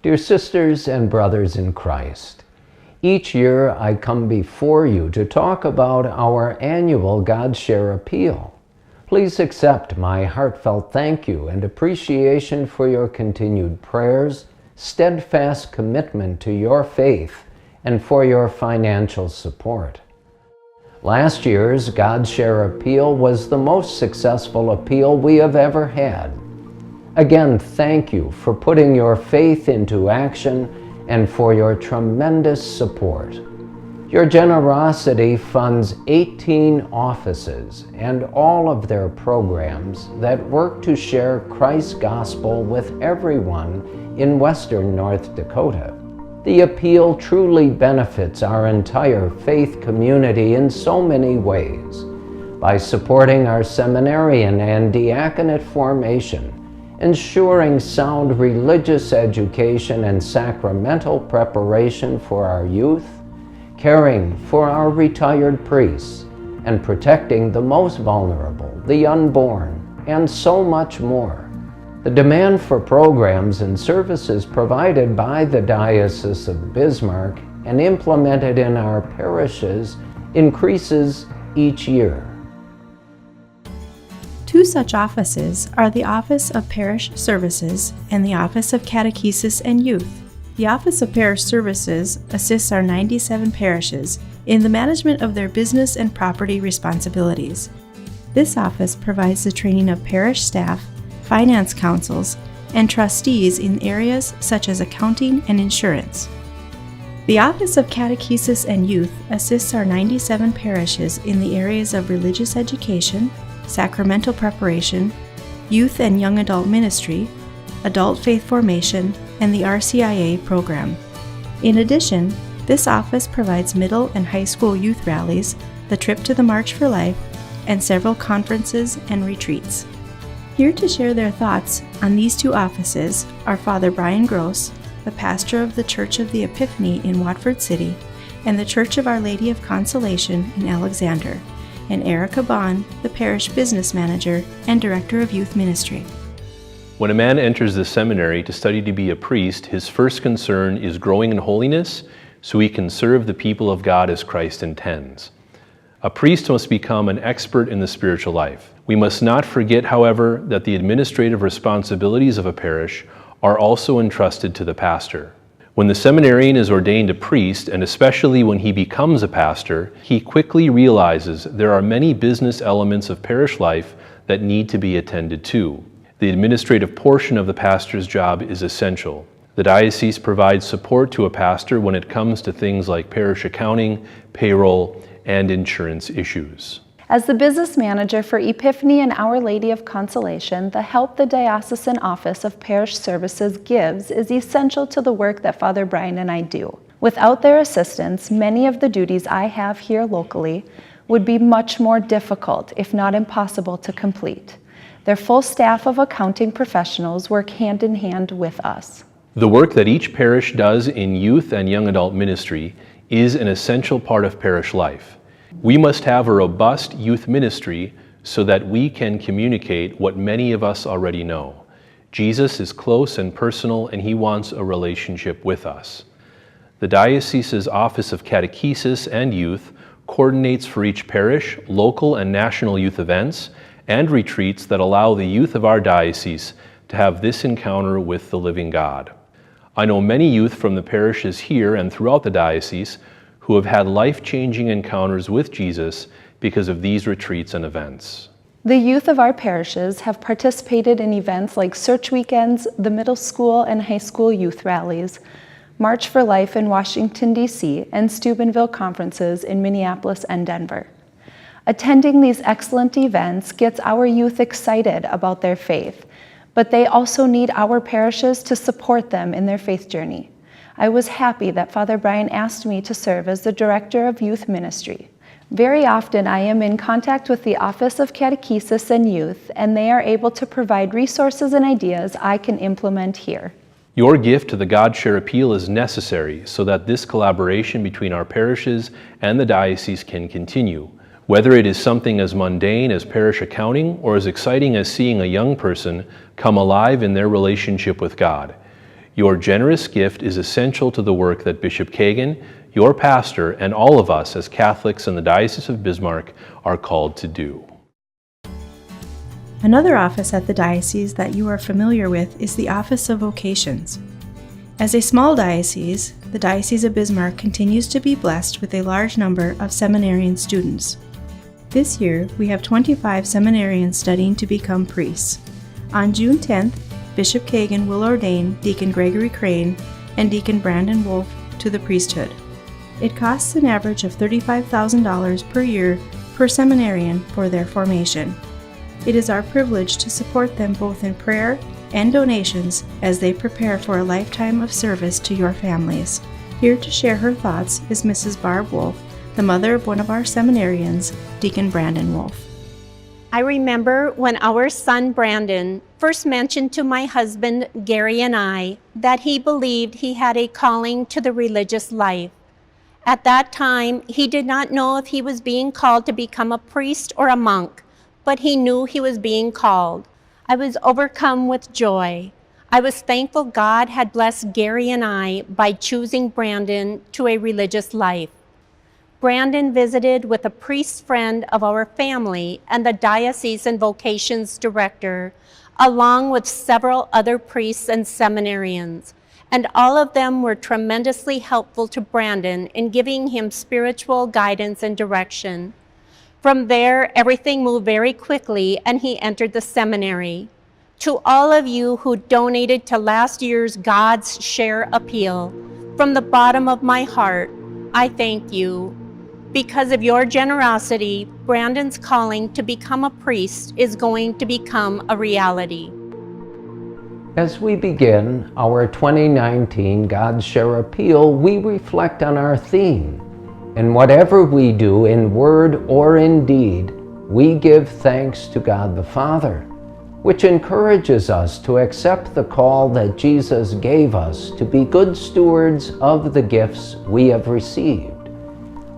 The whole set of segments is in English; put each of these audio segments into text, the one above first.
Dear sisters and brothers in Christ, each year I come before you to talk about our annual God Share Appeal. Please accept my heartfelt thank you and appreciation for your continued prayers, steadfast commitment to your faith, and for your financial support. Last year's God Share Appeal was the most successful appeal we have ever had. Again, thank you for putting your faith into action and for your tremendous support. Your generosity funds 18 offices and all of their programs that work to share Christ's gospel with everyone in western North Dakota. The appeal truly benefits our entire faith community in so many ways. By supporting our seminarian and diaconate formation, ensuring sound religious education and sacramental preparation for our youth, caring for our retired priests, and protecting the most vulnerable, the unborn, and so much more. The demand for programs and services provided by the Diocese of Bismarck and implemented in our parishes increases each year. Two such offices are the Office of Parish Services and the Office of Catechesis and Youth. The Office of Parish Services assists our 97 parishes in the management of their business and property responsibilities. This office provides the training of parish staff, finance councils, and trustees in areas such as accounting and insurance. The Office of Catechesis and Youth assists our 97 parishes in the areas of religious education, sacramental preparation, youth and young adult ministry, adult faith formation, and the RCIA program. In addition, this office provides middle and high school youth rallies, the trip to the March for Life, and several conferences and retreats. Here to share their thoughts on these two offices are Father Brian Gross, the pastor of the Church of the Epiphany in Watford City, and the Church of Our Lady of Consolation in Alexander, and Erica Bond, the parish business manager and director of youth ministry. When a man enters the seminary to study to be a priest, his first concern is growing in holiness so he can serve the people of God as Christ intends. A priest must become an expert in the spiritual life. We must not forget, however, that the administrative responsibilities of a parish are also entrusted to the pastor. When the seminarian is ordained a priest, and especially when he becomes a pastor, he quickly realizes there are many business elements of parish life that need to be attended to. The administrative portion of the pastor's job is essential. The diocese provides support to a pastor when it comes to things like parish accounting, payroll, and insurance issues. As the business manager for Epiphany and Our Lady of Consolation, the help the Diocesan Office of Parish Services gives is essential to the work that Father Brian and I do. Without their assistance, many of the duties I have here locally would be much more difficult, if not impossible, to complete. Their full staff of accounting professionals work hand in hand with us. The work that each parish does in youth and young adult ministry is an essential part of parish life. We must have a robust youth ministry so that we can communicate what many of us already know. Jesus is close and personal, and he wants a relationship with us. The Diocese's Office of Catechesis and Youth coordinates for each parish local and national youth events and retreats that allow the youth of our diocese to have this encounter with the living God. I know many youth from the parishes here and throughout the diocese who have had life-changing encounters with Jesus because of these retreats and events. The youth of our parishes have participated in events like Search Weekends, the middle school and high school youth rallies, March for Life in Washington, D.C., and Steubenville conferences in Minneapolis and Denver. Attending these excellent events gets our youth excited about their faith, but they also need our parishes to support them in their faith journey. I was happy that Father Brian asked me to serve as the Director of Youth Ministry. Very often I am in contact with the Office of Catechesis and Youth, and they are able to provide resources and ideas I can implement here. Your gift to the God Share Appeal is necessary so that this collaboration between our parishes and the diocese can continue. Whether it is something as mundane as parish accounting or as exciting as seeing a young person come alive in their relationship with God, Your generous gift is essential to the work that Bishop Kagan, your pastor, and all of us as Catholics in the Diocese of Bismarck are called to do. Another office at the diocese that you are familiar with is the Office of Vocations. As a small diocese, the Diocese of Bismarck continues to be blessed with a large number of seminarian students. This year, we have 25 seminarians studying to become priests. On June 10th, Bishop Kagan will ordain Deacon Gregory Crane and Deacon Brandon Wolf to the priesthood. It costs an average of $35,000 per year per seminarian for their formation. It is our privilege to support them both in prayer and donations as they prepare for a lifetime of service to your families. Here to share her thoughts is Mrs. Barb Wolf, the mother of one of our seminarians, Deacon Brandon Wolf. I remember when our son Brandon first mentioned to my husband Gary and I that he believed he had a calling to the religious life. At that time, he did not know if he was being called to become a priest or a monk, but he knew he was being called. I was overcome with joy. I was thankful God had blessed Gary and I by choosing Brandon to a religious life. Brandon visited with a priest friend of our family and the Diocese and Vocations director, along with several other priests and seminarians, and all of them were tremendously helpful to Brandon in giving him spiritual guidance and direction. From there, everything moved very quickly and he entered the seminary. To all of you who donated to last year's God's Share Appeal, from the bottom of my heart, I thank you. Because of your generosity, Brandon's calling to become a priest is going to become a reality. As we begin our 2019 God's Share Appeal, we reflect on our theme. And whatever we do in word or in deed, we give thanks to God the Father, which encourages us to accept the call that Jesus gave us to be good stewards of the gifts we have received.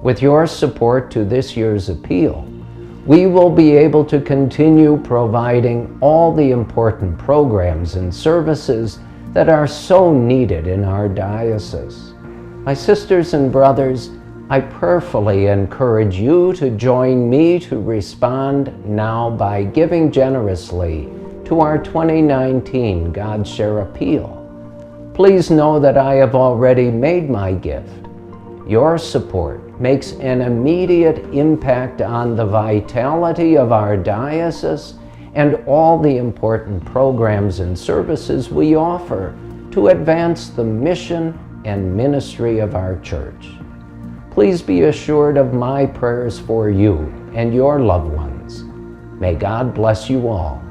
With your support to this year's appeal, we will be able to continue providing all the important programs and services that are so needed in our diocese. My sisters and brothers, I prayerfully encourage you to join me to respond now by giving generously to our 2019 God's Share Appeal. Please know that I have already made my gift. Your support makes an immediate impact on the vitality of our diocese and all the important programs and services we offer to advance the mission and ministry of our church. Please be assured of my prayers for you and your loved ones. May God bless you all.